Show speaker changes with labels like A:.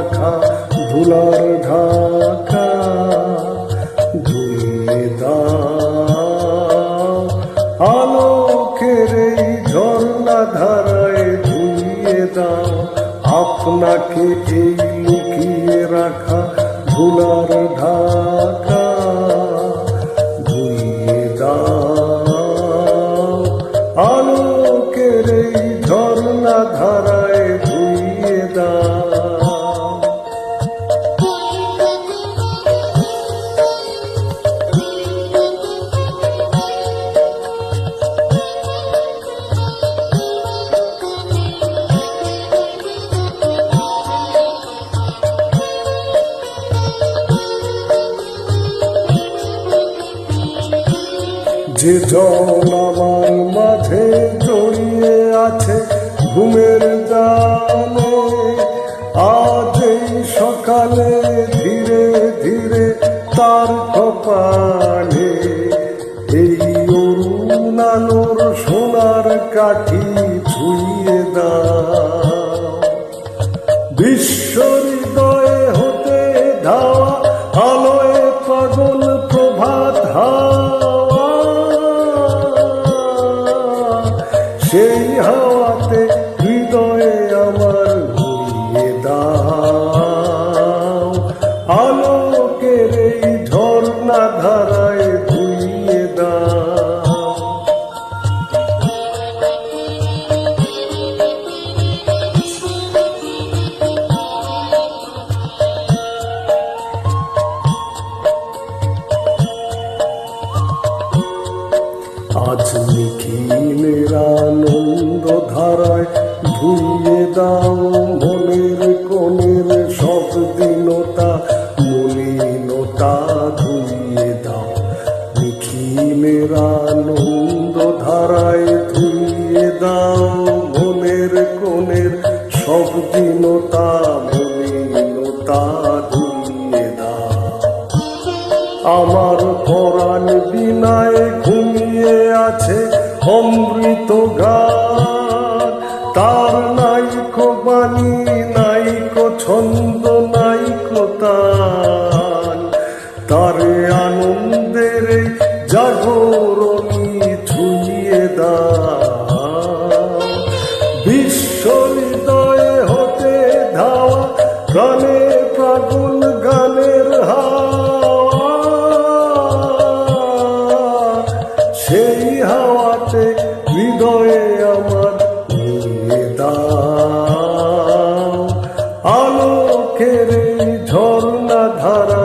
A: রাখা ধুলার ঢাকা ধুইয়ে দাও আলোকের এই ঝর্ণা ধারায় ধুইয়ে দাও আপনাকে এই লুকিয়ে রাখা ধুলার ঢাকা ধুইয়ে দাও আলোকের এই ঝর্ণা ধারায় ধুইয়ে দাও। যে জন আমার মাঝে জড়িয়ে আছে ঘুমের জালে আজ এই সকালে ধীরে ধীরে তার কপালে এই অরুণ আলোর সোনার কাঠি ছুঁয়ে দাও বিশ্ব হৃদয়ে হতে ধাওয়া আলোয় পাগল প্রভাত হাওয়া সেই হাওয়াতে হৃদয়ে আমার ঘুরিয়ে দাও আলোকের এই ঝর্ণা ধারায় ধুইয়ে দাও। আজ নিখিলের আনন্দ ধারায় ধুইয়ে দাও মনের কোণের সব দীনতা মলিনতা ধুইয়ে দাও নিখিলের আনন্দ ধারায় ধুইয়ে দাও মনের কোণের সব দীনতা মলিনতা ধুইয়ে দাও। আমার পরাণ বিনায় ঘুমিয়ে আছে অমৃত গান তার নাইকো বাণী নাইকো ছন্দ নাইকো তান তার আনন্দের জাগরণী ছুঁয়ে দাও বিশ্ব হৃদয়ে হতে ধাওয়া গানে পাগল গানের হাওয়া সেই হাওয়াতে হৃদয়ে আমার নিয়ে দাও আলোকের এই ঝর্ণা ধারা